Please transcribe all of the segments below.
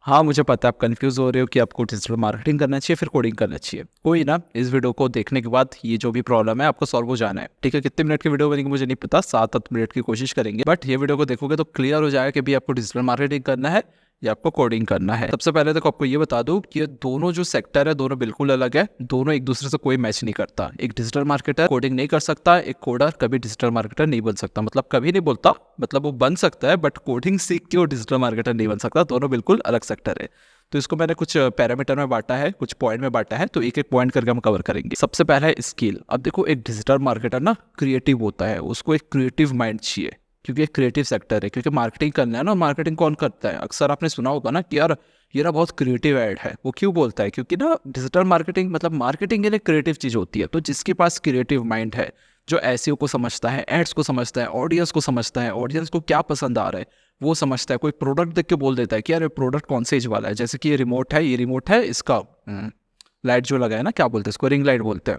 हाँ, मुझे पता है आप कंफ्यूज हो रहे हो कि आपको डिजिटल मार्केटिंग करना चाहिए फिर कोडिंग करना चाहिए। कोई ना, इस वीडियो को देखने के बाद ये जो भी प्रॉब्लम है आपको सॉल्व हो जाना है। ठीक है, कितने मिनट की वीडियो बनेगी मुझे नहीं पता, 7-8 मिनट की कोशिश करेंगे, बट ये वीडियो को देखोगे तो क्लियर हो जाएगा कि भी आपको डिजिटल मार्केटिंग करना है या आपको कोडिंग करना है। सबसे पहले तो आपको ये बता दूं कि ये दोनों जो सेक्टर है दोनों बिल्कुल अलग है, दोनों एक दूसरे से कोई मैच नहीं करता। एक डिजिटल मार्केटर कोडिंग नहीं कर सकता, एक कोडर कभी डिजिटल मार्केटर नहीं बन सकता। मतलब कभी नहीं बोलता, मतलब वो बन सकता है बट कोडिंग सीख के वो डिजिटल मार्केटर नहीं बन सकता। दोनों बिल्कुल अलग सेक्टर है। तो इसको मैंने कुछ पैरामीटर में बांटा है, कुछ पॉइंट में बांटा है, तो एक एक पॉइंट करके हम कवर करेंगे। सबसे पहला है स्किल। अब देखो, एक डिजिटल मार्केटर ना क्रिएटिव होता है, उसको एक क्रिएटिव माइंड चाहिए, क्योंकि एक क्रिएटिव सेक्टर है। क्योंकि मार्केटिंग करना है ना, मार्केटिंग कौन करता है? अक्सर आपने सुना होगा ना कि यार ये ना बहुत क्रिएटिव ऐड है। वो क्यों बोलता है? क्योंकि ना डिजिटल मार्केटिंग मतलब मार्केटिंग एक क्रिएटिव चीज होती है। तो जिसके पास क्रिएटिव माइंड है, जो एसईओ को समझता है, एड्स को समझता है, ऑडियंस को समझता है, ऑडियंस को क्या पसंद आ रहा है वो समझता है। कोई प्रोडक्ट देख के बोल देता है कि यार ये प्रोडक्ट कौन से एज वाला है। जैसे कि ये रिमोट है, ये रिमोट है इसका लाइट जो लगा है ना, क्या बोलते हैं इसको? रिंग लाइट बोलते हैं,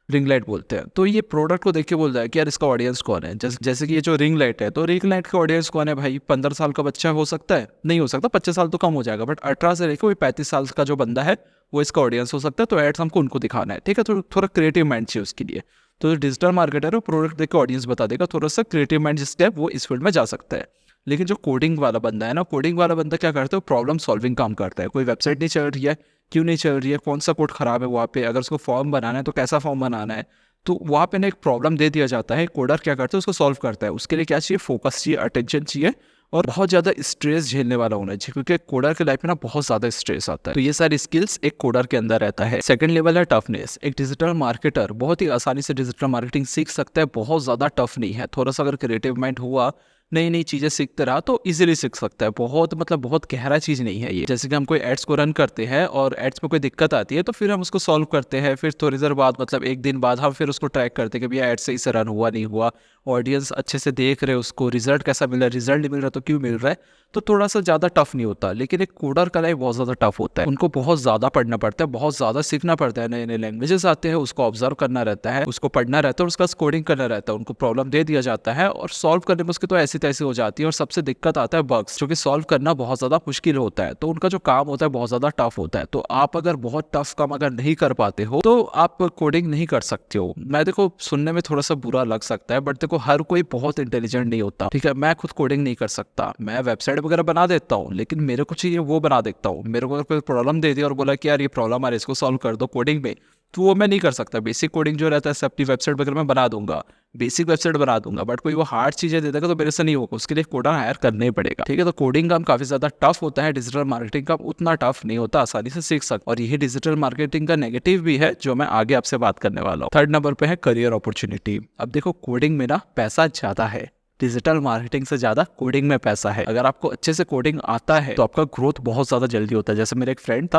रिंग लाइट बोलते हैं। तो ये प्रोडक्ट को देख के बोल रहा है कि यार इसका ऑडियंस कौन है। जैसे कि ये जो रिंग लाइट है, तो रिंग लाइट का ऑडियंस कौन है भाई? 15 साल का बच्चा हो सकता है, नहीं हो सकता, 25 साल तो कम हो जाएगा, बट 18 से लेकर वही 35 साल का जो बंदा है वो इसका ऑडियंस हो सकता है। तो एड्स हमको उनको दिखाना है, ठीक है। तो थोड़ा क्रिएटिव माइंड चाहिए उसके लिए। तो जो डिजिटल मार्केटर है वो प्रोडक्ट देख के ऑडियंस बता देगा। थोड़ा सा क्रिएटिव माइंड जिसका है वो इस फील्ड में जा सकता है। लेकिन जो कोडिंग वाला बंदा है ना, कोडिंग वाला बंदा क्या करता है? प्रॉब्लम सॉल्विंग काम करता है। कोई वेबसाइट नहीं चल रही है, क्यों नहीं चल रही है, कौन सा कोड खराब है वहाँ पे, अगर उसको फॉर्म बनाना है तो कैसा फॉर्म बनाना है। तो वहाँ पे ना एक प्रॉब्लम दे दिया जाता है, कोडर क्या करता है उसको सॉल्व करता है। उसके लिए क्या चाहिए? फोकस चाहिए, अटेंशन चाहिए, और बहुत ज़्यादा स्ट्रेस झेलने वाला होना चाहिए, क्योंकि कोडर के लाइफ में ना बहुत ज़्यादा स्ट्रेस आता है। तो ये सारी स्किल्स एक कोडर के अंदर रहता है। सेकंड लेवल है टफनेस। एक डिजिटल मार्केटर बहुत ही आसानी से डिजिटल मार्केटिंग सीख सकता है, बहुत ज़्यादा टफ नहीं है। थोड़ा सा अगर क्रिएटिव माइंड हुआ, नई नई चीज़ें सीखते रहा तो इजीली सीख सकता है। बहुत मतलब बहुत गहरा चीज़ नहीं है ये। जैसे कि हम कोई एड्स को रन करते हैं और एड्स में कोई दिक्कत आती है तो फिर हम उसको सॉल्व करते हैं, फिर थोड़ी देर बाद मतलब एक दिन बाद हम फिर उसको ट्रैक करते हैं कि भैया एड सही से रन हुआ नहीं हुआ, ऑडियंस अच्छे से देख रहे हैं उसको, रिजल्ट कैसा मिल रहा है, रिजल्ट नहीं मिल रहा तो क्यों मिल रहा है। तो थोड़ा सा ज़्यादा टफ नहीं होता। लेकिन एक कोडर का लाइफ बहुत ज़्यादा टफ होता है। उनको बहुत ज़्यादा पढ़ना पड़ता है, बहुत ज़्यादा सीखना पड़ता है। नए नए लैंग्वेजेस आते हैं, उसको ऑब्जर्व करना रहता है, उसको पढ़ना रहता है और उसका कोडिंग करना रहता है। उनको प्रॉब्लम दे दिया जाता है और सॉल्व करने में उसकी तो ऐसी तैसी हो जाती है। और सबसे दिक्कत आता है बग्स, जो कि सॉल्व करना बहुत ज़्यादा मुश्किल होता है। तो उनका जो काम होता है बहुत ज़्यादा टफ होता है। तो आप अगर बहुत टफ काम अगर नहीं कर पाते हो तो आप कोडिंग नहीं कर सकते हो। मैं देखो सुनने में थोड़ा सा बुरा लग सकता है, बट देखो हर कोई बहुत इंटेलिजेंट नहीं होता, ठीक है। मैं खुद कोडिंग नहीं कर सकता, मैं वेबसाइट वगैरह बना देता हूँ, लेकिन मेरे को चाहिए वो बना देखता हूँ। मेरे को अगर कोई प्रॉब्लम दे दिया और बोला कि यार ये प्रॉब्लम आ रही है, इसको सॉल्व कर दो कोडिंग में, तो वो मैं नहीं कर सकता। बेसिक कोडिंग जो रहता है सब अपनी वेबसाइट वगैरह में बना दूंगा, बेसिक वेबसाइट बना दूंगा, बट कोई वो हार्ड चीजें दे देगा तो मेरे से नहीं होगा। उसके लिए कोडर हायर करना ही पड़ेगा, ठीक है। तो कोडिंग काम काफी ज्यादा टफ होता है, डिजिटल मार्केटिंग काम उतना टफ नहीं होता, आसानी से सीख सकते। और यही डिजिटल मार्केटिंग का नेगेटिव भी है जो मैं आगे आपसे बात करने वाला हूँ। थर्ड नंबर पे है करियर अपॉर्चुनिटी। अब देखो कोडिंग में ना पैसा ज्यादा है, डिजिटल मार्केटिंग से ज्यादा कोडिंग में पैसा है। अगर आपको अच्छे से कोडिंग आता है तो आपका ग्रोथ बहुत ज्यादा जल्दी होता है। जैसे मेरा एक फ्रेंड था,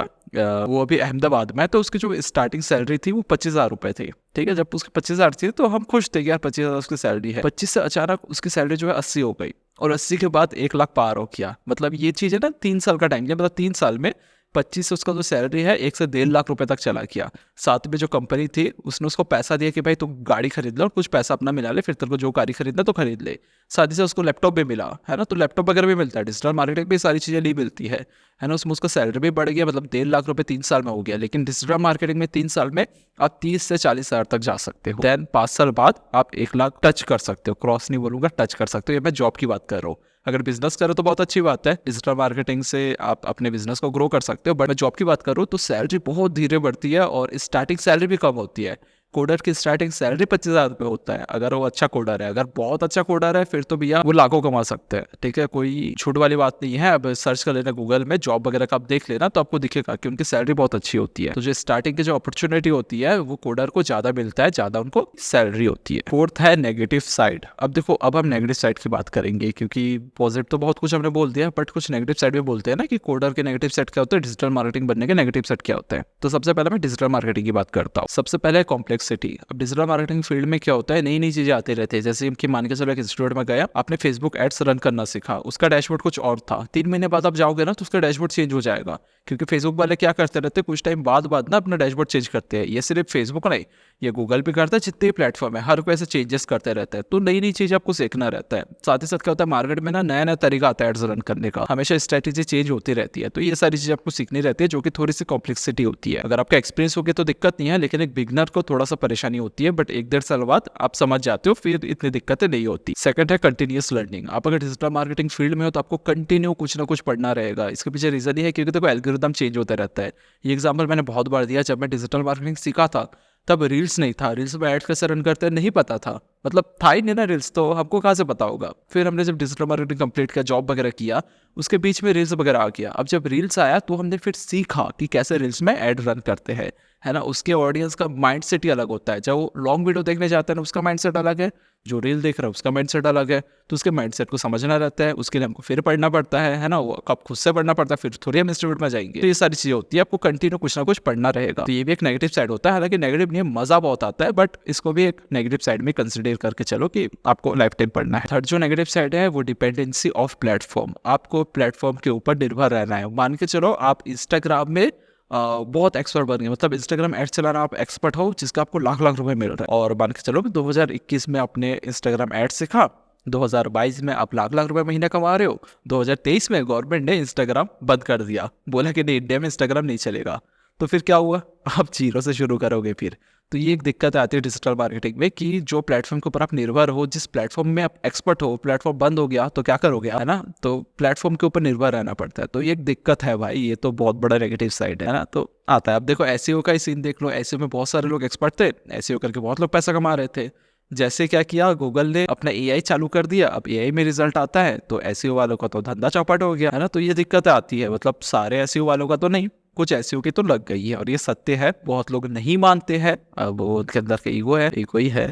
वो अभी अहमदाबाद में, तो उसकी जो स्टार्टिंग सैलरी थी वो 25,000 रुपए थी, ठीक है। जब उसकी 25,000 थी तो हम खुश थे कि यार 25,000 उसकी सैलरी है। 25 से अचानक उसकी सैलरी जो है 80 हो गई, और 80 के बाद 1 लाख पार हो किया। मतलब ये चीज है ना, 3 साल का टाइम लिया, मतलब 3 साल में 25 से उसका जो सैलरी है 1 से 1.5 लाख रुपए तक चला गया। साथ में जो कंपनी थी उसने उसको पैसा दिया कि भाई तू गाड़ी खरीद ले और कुछ पैसा अपना मिला ले, फिर तेरे को जो गाड़ी खरीदना तो खरीद ले। साथ ही से उसको लैपटॉप भी मिला, है ना। तो लैपटॉप वगैरह भी मिलता है, डिजिटल मार्केटिंग में सारी चीज़ें नहीं मिलती है ना। उसमें उसका सैलरी भी बढ़ गया, मतलब 1.5 लाख रुपए 3 साल में हो गया। लेकिन डिजिटल मार्केटिंग में 3 साल में आप 30 से 40 हज़ार तक जा सकते हो। देन 5 साल बाद आप 1 लाख टच कर सकते हो, क्रॉस नहीं बोलूंगा, टच कर सकते हो। ये मैं जॉब की बात कर रहा हूँ। अगर बिजनेस करो तो बहुत अच्छी बात है, डिजिटल मार्केटिंग से आप अपने बिजनेस को ग्रो कर सकते हो। बट मैं जॉब की बात करूँ तो सैलरी बहुत धीरे बढ़ती है और स्टार्टिंग सैलरी भी कम होती है। कोडर की स्टार्टिंग सैलरी 25,000 रुपये होता है, अगर वो अच्छा कोडर है। अगर बहुत अच्छा कोडर है फिर तो भैया वो लाखों कमा सकते हैं, ठीक है। कोई छूट वाली बात नहीं है। अब सर्च कर लेना गूगल में, जॉब वगैरह का आप देख लेना तो आपको दिखेगा कि उनकी सैलरी बहुत अच्छी होती है। तो जो स्टार्टिंग की जो अपॉर्चुनिटी होती है वो कोडर को ज्यादा मिलता है, ज्यादा उनको सैलरी होती है। फोर्थ है नेगेटिव साइड। अब देखो, अब हम नेगेटिव साइड की बात करेंगे, क्योंकि पॉजिटिव तो बहुत कुछ हमने बोल दिया, बट कुछ नेगेटिव साइड भी बोलते हैं ना कि कोडर के नेगेटिव साइड क्या होता है, डिजिटल मार्केटिंग बनने के नेगेटिव साइड क्या होते हैं। तो सबसे पहले मैं डिजिटल मार्केटिंग की बात करता हूँ। सबसे पहले कॉम्प्लेक्स कॉम्प्लेक्सिटी। अब डिजिटल मार्केटिंग फील्ड में क्या होता है, नई नई चीज़ें आती रहती है। जैसे कि मान के चलो एक इंस्टीट्यूट में गया, आपने फेसबुक एड्स रन करना सीखा, उसका डैशबोर्ड कुछ और था। 3 महीने बाद आप जाओगे ना तो उसका डैशबोर्ड चेंज हो जाएगा, क्योंकि फेसबुक वाले क्या करते रहते हैं, कुछ टाइम बाद ना अपना डैशबोर्ड चेंज करते हैं। ये सिर्फ फेसबुक नहीं, ये गूगल भी करता है, जितने भी प्लेटफॉर्म है हर कोई ऐसे चेंजेस करते रहता है। तो नई नई चीज़ आपको सीखना रहता है। साथ ही साथ क्या होता है, मार्केट में ना नया नया तरीका आता है एड्स रन करने का, हमेशा स्ट्रैटेजी चेंज होती रहती है। तो ये सारी चीज़ आपको सीखनी रहती है, जो कि थोड़ी सी कॉम्प्लेक्सिटी होती है। अगर आपका एक्सपीरियंस हो गया तो दिक्कत नहीं है, लेकिन एक बिगनर को थोड़ा सा परेशानी होती है, बट 1-1.5 साल बाद आप समझ जाते हो, फिर इतनी दिक्कतें नहीं होती। सेकंड है कंटिन्यूअस लर्निंग। आप अगर डिजिटल मार्केटिंग फील्ड में हो तो आपको कंटिन्यू कुछ ना कुछ पढ़ना रहेगा। इसके पीछे रीजन ही है क्योंकि देखो एल्गोरिदम चेंज होता रहता है। ये एग्जाम्पल मैंने बहुत बार दिया। जब मैं डिजिटल मार्केटिंग सीखा था तब रील्स नहीं था, रील्स में ऐड कैसे रन करते हैं नहीं पता था, मतलब था ही नहीं ना रील्स, तो हमको कहाँ से पता होगा। फिर हमने जब डिजिटल मार्केटिंग कंप्लीट किया, जॉब वगैरह किया, उसके बीच में रील्स वगैरह आ गया। अब जब रील्स आया तो हमने फिर सीखा कि कैसे रील्स में ऐड रन करते हैं, है ना। उसके ऑडियंस का माइंड सेट ही अलग होता है। जब वो लॉन्ग वीडियो देखने जाता है ना, उसका माइंड सेट अलग है, जो रील देख रहा है उसका माइंड सेट अलग है। तो उसके माइंड सेट को समझना रहता है, उसके लिए हमको फिर पढ़ना पड़ता है ना। वो कब खुद से पढ़ना पड़ता है, फिर थोड़ी हम इंस्टीट्यूट में जाएंगे। तो ये सारी चीज़ें होती है, आपको कंटिन्यू कुछ ना कुछ पढ़ना रहेगा। तो ये भी एक नेगेटिव साइड होता है, हालांकि नेगेटिव नहीं है, मजा बहुत आता है, बट इसको भी एक नेगेटिव साइड में कंसिडर करके चलो कि आपको लाइफ टाइम पढ़ना है। थर्ड जो नेगेटिव साइड है वो डिपेंडेंसी ऑफ प्लेटफॉर्म। आपको प्लेटफॉर्म के ऊपर निर्भर रहना है। मान के चलो आप इंस्टाग्राम में बहुत एक्सपर्ट बन गए, मतलब इंस्टाग्राम एड चलाना आप एक्सपर्ट हो, जिसका आपको लाख लाख रुपए मिल रहा है। और मान के चलो 2021 में आपने इंस्टाग्राम एड सीखा, 2022 में आप लाख लाख रुपए महीने कमा रहे हो, 2023 में गवर्नमेंट ने इंस्टाग्राम बंद कर दिया, बोला कि नहीं इंडिया में इंस्टाग्राम नहीं चलेगा। तो फिर क्या हुआ, आप जीरो से शुरू करोगे फिर। तो ये एक दिक्कत आती है डिजिटल मार्केटिंग में कि जो प्लेटफॉर्म के ऊपर आप निर्भर हो, जिस प्लेटफॉर्म में आप एक्सपर्ट हो, प्लेटफॉर्म बंद हो गया तो क्या करोगे, है ना। तो प्लेटफॉर्म के ऊपर निर्भर रहना पड़ता है। तो ये एक दिक्कत है भाई, ये तो बहुत बड़ा नेगेटिव साइड है ना। तो आता है। अब देखो एसईओ का ही सीन देख लो, एसईओ में बहुत सारे लोग एक्सपर्ट थे, एसईओ करके बहुत लोग पैसा कमा रहे थे। जैसे क्या किया, गूगल ने अपना एआई चालू कर दिया, अब एआई में रिजल्ट आता है तो एसईओ वालों का तो धंधा चौपट हो गया, है ना। तो ये दिक्कत आती है, मतलब सारे एसईओ वालों का तो नहीं, कुछ एसईओ की तो लग गई है, और ये सत्य है। बहुत लोग नहीं मानते हैं, अब वो उनके अंदर के ईगो है, ईगो ही है,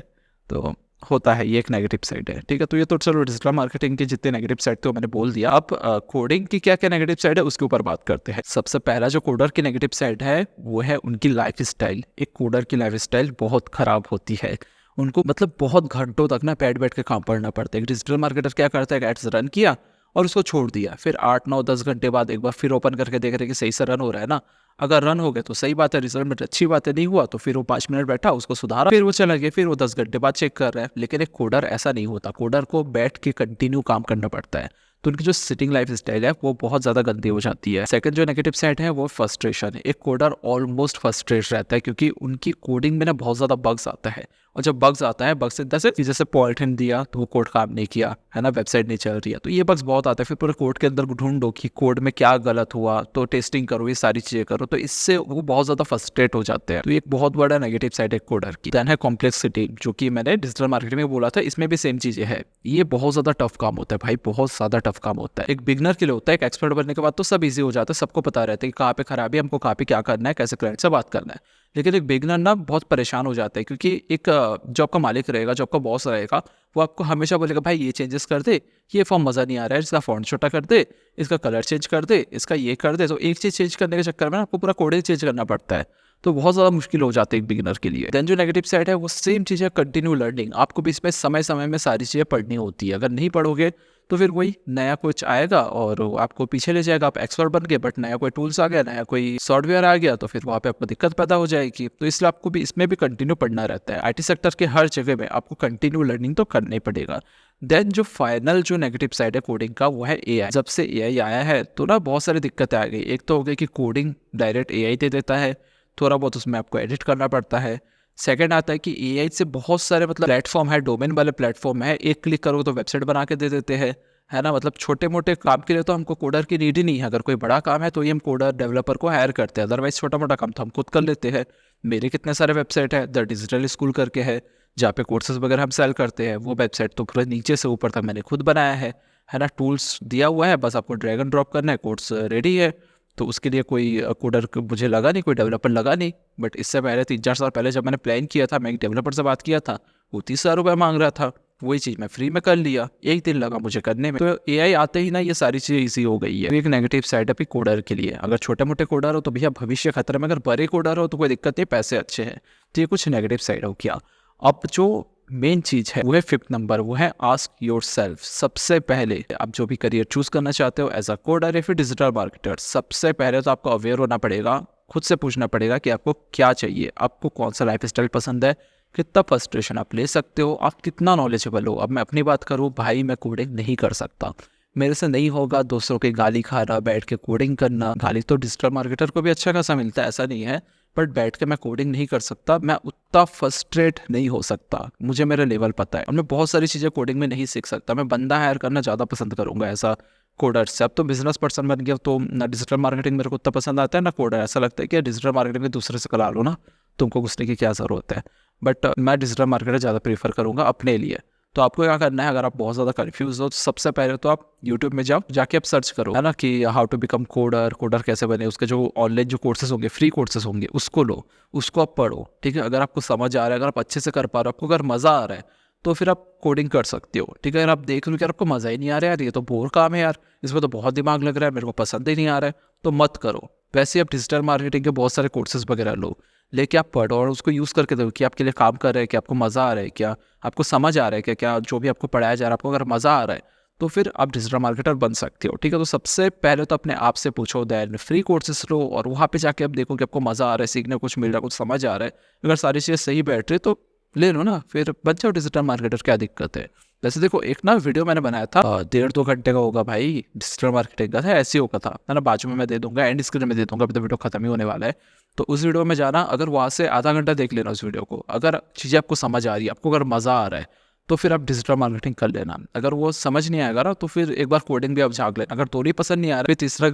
तो होता है। ये एक नेगेटिव साइड है, ठीक है। तो ये तो चलो डिजिटल मार्केटिंग के जितने नेगेटिव साइड थे वो मैंने बोल दिया। अब कोडिंग की क्या क्या नेगेटिव साइड है उसके ऊपर बात करते हैं। सबसे पहला जो कोडर की नेगेटिव साइड है वो है उनकी लाइफ स्टाइल। एक कोडर की लाइफ स्टाइल बहुत खराब होती है। उनको मतलब बहुत घंटों तक ना बैठ के काम पड़ना पड़ता है। डिजिटल मार्केटर क्या करता है, एड्स रन किया और उसको छोड़ दिया, फिर 8-9-10 घंटे बाद एक बार फिर ओपन करके देख रहे कि सही से रन हो रहा है ना। अगर रन हो गए तो सही बात है, रिजल्ट में अच्छी बात है, नहीं हुआ तो फिर वो 5 मिनट बैठा, उसको सुधारा, फिर वो चला गया, फिर वो 10 घंटे बाद चेक कर रहा है। लेकिन एक कोडर ऐसा नहीं होता, कोडर को बैठ के कंटिन्यू काम करना पड़ता है। तो उनकी जो सिटिंग लाइफ स्टाइल है वो बहुत ज़्यादा गंदी हो जाती है। सेकंड जो नेगेटिव साइड है वो फ्रस्ट्रेशन है। एक कोडर ऑलमोस्ट फ्रस्ट्रेट रहता है क्योंकि उनकी कोडिंग में ना बहुत ज़्यादा बग्स आता है, और जब बग्स आता है, बग्स जैसे पॉलिथिन दिया तो वो कोड काम नहीं किया, है ना, वेबसाइट नहीं चल रही है, तो ये बग्स बहुत आते हैं। फिर पूरे कोड के अंदर ढूंढो कि कोड में क्या गलत हुआ, तो टेस्टिंग करो, ये सारी चीज़ें करो, तो इससे वो बहुत ज़्यादा फ्रस्ट्रेट हो जाते हैं। तो एक बहुत बड़ा नेगेटिव साइड है कोडर की। देन है कॉम्प्लेक्सिटी, जो कि मैंने डिजिटल मार्केटिंग में बोला था, इसमें भी सेम चीज़ें है। ये बहुत ज़्यादा टफ काम होता है भाई, बहुत ज़्यादा टफ काम होता है। एक बिगनर के लिए होता है, एक एक्सपर्ट बनने के बाद तो सब ईजी हो जाता है, सबको पता रहता है कि कहाँ पे खराबी है, हमको कहाँ पे क्या करना है, कैसे क्लाइंट से बात करना है। लेकिन एक बिगनर ना बहुत परेशान हो जाता है, क्योंकि एक जो आपका मालिक रहेगा, जो आपका बॉस रहेगा, वो आपको हमेशा बोलेगा भाई ये चेंजेस कर दे, ये फॉर्म मज़ा नहीं आ रहा है, इसका फॉन्ट छोटा कर दे, इसका कलर चेंज कर दे, इसका ये कर दे। तो एक चीज़ चेंज करने के चक्कर में आपको पूरा कोड चेंज करना पड़ता है, तो बहुत ज़्यादा मुश्किल हो जाती है एक बिगिनर के लिए। देन जो नेगेटिव साइड है वो सेम चीज़ है, कंटिन्यू लर्निंग। आपको भी इसमें समय समय में सारी चीज़ें पढ़नी होती है। अगर नहीं पढ़ोगे तो फिर वही नया कुछ आएगा और आपको पीछे ले जाएगा। आप एक्सपर्ट बन गए, बट नया कोई टूल्स आ गया, नया कोई सॉफ्टवेयर आ गया, तो फिर वहाँ पे आपको दिक्कत पैदा हो जाएगी। तो इसलिए आपको भी इसमें भी कंटिन्यू पढ़ना रहता है। आईटी सेक्टर के हर जगह में आपको कंटिन्यू लर्निंग तो करना ही पड़ेगा। देन जो फाइनल जो नेगेटिव साइड है कोडिंग का वो है एआई। जब से एआई आया है तो ना बहुत सारी दिक्कतें आ गई। एक तो हो गई कि कोडिंग डायरेक्ट एआई दे देता है, थोड़ा बहुत उसमें आपको एडिट करना पड़ता है। सेकंड आता है कि एआई से बहुत सारे मतलब प्लेटफॉर्म है, डोमेन वाले प्लेटफॉर्म है, एक क्लिक करो तो वेबसाइट बना के दे देते हैं, है ना। मतलब छोटे मोटे काम के लिए तो हमको कोडर की नीड ही नहीं है। अगर कोई बड़ा काम है तो ये हम कोडर डेवलपर को हायर करते हैं, अदरवाइज छोटा मोटा काम तो हम खुद कर लेते हैं। मेरे कितने सारे वेबसाइट है, द डिजिटल स्कूल करके है, जहाँ पे कोर्सेज वगैरह हम सेल करते हैं। वो वेबसाइट तो पूरे नीचे से ऊपर तक मैंने खुद बनाया है ना। टूल्स दिया हुआ है, बस आपको ड्रैग एंड ड्रॉप करना है, कोर्स रेडी है। तो उसके लिए कोई कोडर मुझे लगा नहीं, कोई डेवलपर लगा नहीं। बट इससे पहले 3-4 साल पहले जब मैंने प्लान किया था, मैं एक डेवलपर से बात किया था, वो 30,000 रुपये मांग रहा था। वही चीज़ मैं फ्री में कर लिया, 1 दिन लगा मुझे करने में। तो एआई आते ही ना ये सारी चीज़ें ईजी हो गई है। तो एक नेगेटिव साइड है कोडर के लिए। अगर छोटे मोटे कोडर हो तो भैया भविष्य खतरे में, अगर बड़े कोडर हो तो कोई दिक्कत नहीं, पैसे अच्छे हैं, तो ये कुछ नेगेटिव साइड हो गया। अब जो मेन चीज़ है वो है 5th नंबर, वो है आस्क योर सेल्फ। सबसे पहले आप जो भी करियर चूज करना चाहते हो एज अ कोडर या फिर डिजिटल मार्केटर, सबसे पहले तो आपको अवेयर होना पड़ेगा, खुद से पूछना पड़ेगा कि आपको क्या चाहिए, आपको कौन सा लाइफ स्टाइल पसंद है, कितना फ्रस्ट्रेशन आप ले सकते हो, आप कितना नॉलेजेबल हो। अब मैं अपनी बात करूँ भाई, मैं कोडिंग नहीं कर सकता, मेरे से नहीं होगा। दूसरों की गाली खाना, बैठ के कोडिंग करना, गाली तो डिजिटल मार्केटर को भी अच्छा खासा मिलता है, ऐसा नहीं है, बट बैठ के मैं कोडिंग नहीं कर सकता, मैं उतना फ्रस्ट्रेट नहीं हो सकता, मुझे मेरा लेवल पता है और मैं बहुत सारी चीज़ें कोडिंग में नहीं सीख सकता। मैं बंदा हायर करना ज़्यादा पसंद करूंगा ऐसा कोडर से। अब तो बिजनेस पर्सन बन गया तो ना डिजिटल मार्केटिंग मेरे को उतना पसंद आता है ना कोडर। ऐसा लगता है कि डिजिटल मार्केटिंग में दूसरे से करा लो ना, तुमको घुसने की क्या ज़रूरत है। बट मैं डिजिटल मार्केटर ज़्यादा प्रीफर करूँगा अपने लिए। तो आपको क्या करना है, अगर आप बहुत ज़्यादा कंफ्यूज हो तो सबसे पहले तो आप यूट्यूब में जाओ, जाके आप सर्च करो, है ना, कि how to become coder, coder कैसे बने। उसके जो ऑनलाइन जो कोर्सेज होंगे, फ्री कोर्सेज होंगे, उसको लो, उसको आप पढ़ो, ठीक है। अगर आपको समझ आ रहा है, अगर आप अच्छे से कर पा रहे हो, आपको अगर मज़ा आ रहा है, तो फिर आप कोडिंग कर सकते हो, ठीक है। अगर आप देख लो कि आपको मज़ा ही नहीं आ रहा है, यार ये तो बोर काम है यार, इसमें तो बहुत दिमाग लग रहा है, मेरे को पसंद ही नहीं आ रहा है, तो मत करो। वैसे आप डिजिटल मार्केटिंग के बहुत सारे कोर्सेज वगैरह लो, लेके आप पढ़ो और उसको यूज़ करके देखो कि आपके लिए काम कर रहे हैं, कि आपको मज़ा आ रहा है, क्या आपको समझ आ रहा है, क्या क्या जो भी आपको पढ़ाया जा रहा है, आपको अगर मज़ा आ रहा है तो फिर आप डिजिटल मार्केटर बन सकते हो, ठीक है। तो सबसे पहले तो अपने आप से पूछो, दैन फ्री कोर्सेस लो और वहाँ पे जाके आप देखो कि आपको मज़ा आ रहा है, सीखने को कुछ मिल रहा है, कुछ समझ आ रहा है। अगर सारी चीज़ें सही बैठ रही तो ले लो ना, फिर बन जाओ डिजिटल मार्केटर, क्या दिक्कत है। वैसे देखो, एक ना वीडियो मैंने बनाया था 1.5-2 घंटे का होगा भाई, डिजिटल मार्केटिंग का था, ऐसे होगा था, है ना। बाजू में मैं दे दूंगा, एंड स्क्रीन में दे दूंगा, अभी तो वीडियो खत्म ही होने वाला है। तो उस वीडियो में जाना, अगर वहाँ से आधा घंटा देख लेना उस वीडियो को, अगर चीज़ें आपको समझ आ रही है, आपको अगर मज़ा आ रहा है, तो फिर आप डिजिटल मार्केटिंग कर लेना। अगर वो समझ नहीं आएगा ना, तो फिर एक बार कोडिंग भी आप झाँक लेना। अगर दोनों ही पसंद नहीं आ रहा, फिर तीसरा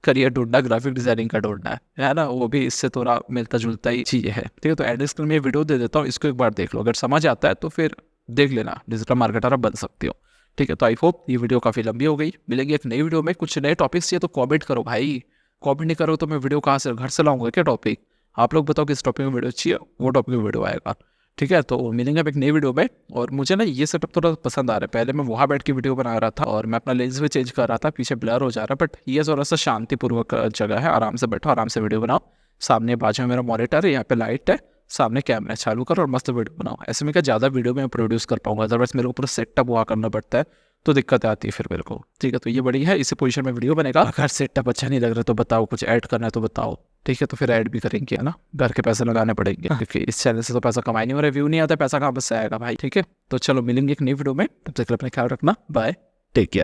करियर ढूंढना, ग्राफिक डिजाइनिंग का ढूंढना है ना, वो भी इससे थोड़ा मिलता जुलता ही चीज़ है, ठीक है। तो एड स्क्रीन में वीडियो दे देता हूँ, इसको एक बार देख लो, अगर समझ आता है तो फिर देख लेना, डिजिटल मार्केटर आप बन सकते हो, ठीक है। तो आई होप ये वीडियो काफ़ी लंबी हो गई, मिलेंगे एक नई वीडियो में। कुछ नए टॉपिक्स चाहिए तो कमेंट करो भाई, कमेंट नहीं करो तो मैं वीडियो कहाँ से घर से लाऊंगा क्या टॉपिक। आप लोग बताओ किस टॉपिक में वीडियो चाहिए, वो टॉपिक में वीडियो आएगा, ठीक है। तो मिलेंगे अब एक नई वीडियो में। और मुझे ना ये सेटअप थोड़ा पसंद आ रहा है, पहले मैं वहाँ बैठ के वीडियो बना रहा था और मैं अपना लेंस भी चेंज कर रहा था, पीछे ब्लर हो जा रहा है, बट ये थोड़ा सा शांतिपूर्वक जगह है, आराम से बैठो, आराम से वीडियो बनाओ। सामने बाजू में मेरा मॉनिटर है, यहाँ पे लाइट है, सामने कैमरा चालू करो और मस्त वीडियो बनाओ। ऐसे में क्या ज़्यादा वीडियो में प्रोड्यूस कर पाऊंगा, अदरवाइज मेरे को पूरा सेटअप वहाँ करना पड़ता है, तो दिक्कत आती है फिर मेरे को, ठीक है। तो ये बड़ी है, इसी पोजीशन में वीडियो बनेगा। अगर सेटअप अच्छा नहीं लग रहा तो बताओ, कुछ ऐड करना है तो बताओ, ठीक है। तो फिर ऐड भी करेंगे, है ना, घर के पैसे लगाने पड़ेंगे, क्योंकि इस चैनल से तो पैसा कमाई नहीं हो रहा, व्यू नहीं आता, पैसा कहाँ से आएगा भाई, ठीक है। तो चलो मिलेंगे एक नई वीडियो में, तब तक अपना ख्याल रखना, बाय, टेक केयर।